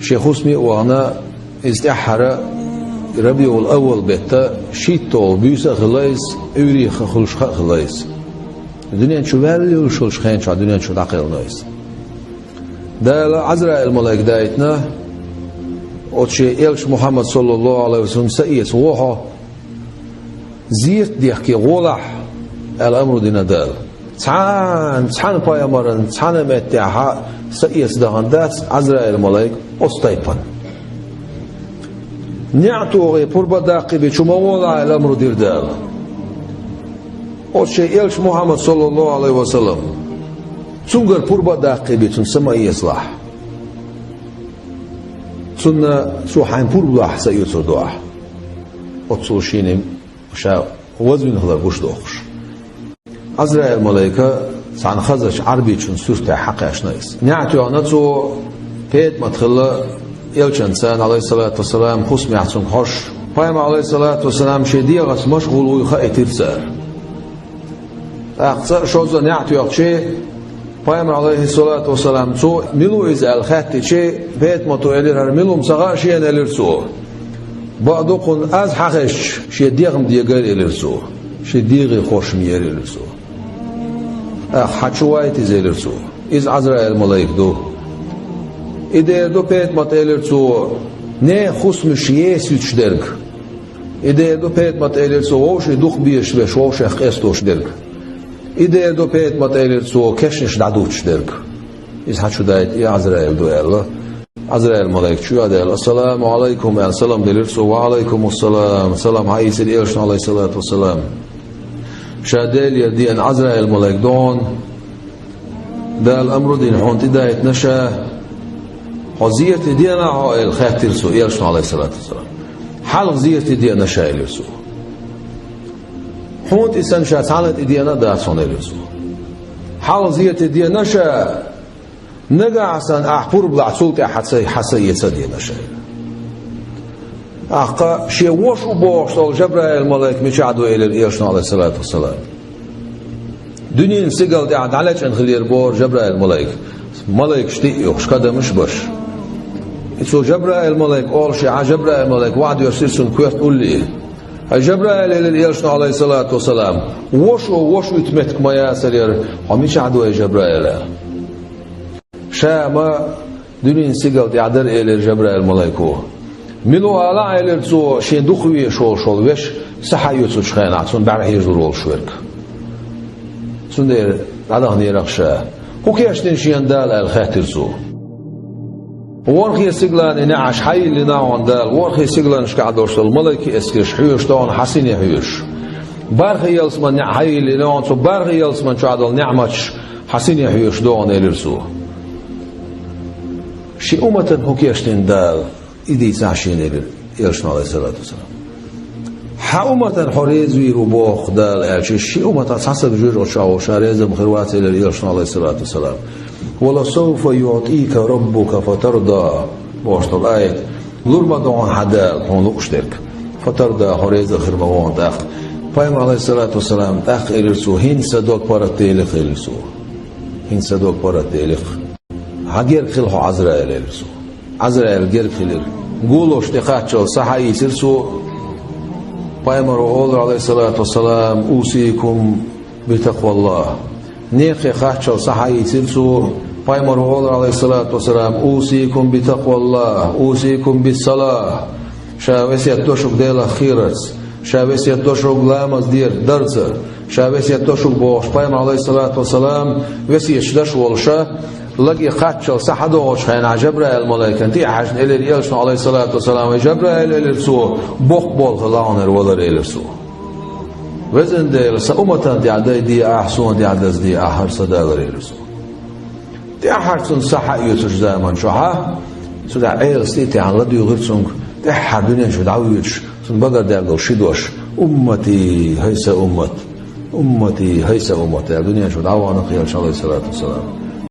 شيخ اسمي وانا استحرى ربيع الأول بيتا شيتول بيوسا خلاص أوريخ خلش خلاص الدنيا شو بالي وشو الشخين شو الدنيا شو دقيق نايس ده عزرا الملاك دايتنا وشي إلش محمد صلى الله عليه وسلم سئيس ووها زيرت ديحكي غولح الأمر دينا دال تحان بايمارن تحان متاحا سئيس دهان داس عزرا الملاك أستيبان نعتوغي پربا داقبي چوما وضع الأمر دير دال وشي إلش محمد صلى الله عليه وسلم تنقر پربا داقبي تنسمى يصلح تنى سو حين پربا حسا يوتر دواح وتصوشيني وشا وزمين هذا بوش دوخش عزرائيل الملائكة سعن خزش عربي چون سورة حق اشنايس نعتو عناتو بيت مدخل إلشنسان عليه الصلاة والسلام خصم يحسن خش قائم عليه الصلاة والسلام شدية غس مشغول ويخاء ترسار أخصر شوزا نعتو يقشي قائم عليه الصلاة والسلام تو ملو إذا الخاتي شي بيت متو إلير ملو مسغا شيئا إليرسو بعضكم أز حقش شديغم ديغر إليرسو شديغي خوشمي إليرسو حچوايت إز إليرسو إز عزرائيل الملائك دو إذا دو بيت متألرتو نه خصمش يسويش درك إذا دو بيت متألرتو ووش دوخ بيش بش ووش أخيستوش درك إذا دو بيت متألرتو كشنش دعوش درك إذا حشو دايت يا عزرائيل دو يلا عزرائيل ملاك شو يا السلام عليكم يا سلام دلرتو وعليكم السلام سلام عيسى الإلشن عليه الصلاة والسلام شادل يدي أن عزرائيل ملاك دون ده الأمر دين حونتي دايت نشا وزيرت دينا عائل خاتر سو إلشن عليه الصلاة والسلام حال زيرت دينا شايل سو حونت إنسان شا تعلت دينا دارسون إلسو حال زيرت دينا شا نجا عسان أحبور بلعسولت حسي يتدينا شايل أحقا شي وش وبوش طول جبرائيل الملاك مشعدوا إلى إلشن عليه الصلاة والسلام دنيا سيقل دعد عليك أن خلير بور جبرائيل الملاك ملاك شتي يخش كده مش بش إتو جبرائيل الملاك أول شيء جبرائيل الملاك وعد يرسلسون كويت قول لي جبرائيل إلى إلشن عليه الصلاة والسلام وشو يتمتك ما ياسر هميش عدو جبرائيل شاما دنيا سيقل دعدر إلى جبرائيل الملاكو ملو على إلى تو شين دخوي شول وش صحيوتو شخين عطون بعد يجرول شورك سندير عدا نيرخشا هو كيشتين شين دال الخاتر سو ورخي سيغلان نعش حي اللي ناون دال ورخي سيغلان شقعدوش الملكي اسكش حيوش دون حسين يحيوش بارخي يلسمن حي اللي ناون سو بارخي يلسمن شعدل نعمتش حسين يحيوش دون الرسو شي امه هو كيشتين دال إدي ساشين إلشن عليه الصلاة والسلام حأمة حريز ويروبوخ دال أعشي شي أمة حسب جوج وشاو شاريز مخروات إلى إلشن عليه الصلاة والسلام ولسوف يعطيك ربك فترضى بوشت الآية لرما دعون حدال هون لقشترك فترضى حريز خرموان داخ فايم عليه الصلاة والسلام داخ إلرسو هين صدوك بارت تيلخ إلرسو هين صدوك بارت تيلخ هاجير خلحو عزرائيل إلرسو عزرائيل غير خلير قولوا اشتقاتشو صحي يسرسو بايمر أول عليه الصلاة والسلام أوصيكم بتقوى الله نيخي خاتشو صحي يسرسو بايمر أول عليه الصلاة والسلام أوصيكم بتقوى الله أوصيكم بالصلاة شاوسية توشك ديلا خيرس شاوسية توشك لامز دير درزر شاوسية توشك بوش بايمر عليه الصلاة والسلام وسية شدش والشا لقي خاتشل صحدوش خين جبرائيل الملائكة انتي حجن إلي إلشن عليه الصلاة والسلام جبرائيل إلرسو بقبول خلانر ولر إلرسو وزن ديل سأمتان دي عدي دي أحسون دي عدز دي أحر صدالر إلرسو دي أحرسون صحا يوتش زيمان شوحا سودع عيل ستيتي عن لدي يغرسون دي أحر دنيا شو دعويوش سن بقر دي أقل شدوش أمتي هيسا أمت أمتي هيسا أمت دنيا شو دعوانا قيال عليه الصلاة والسلام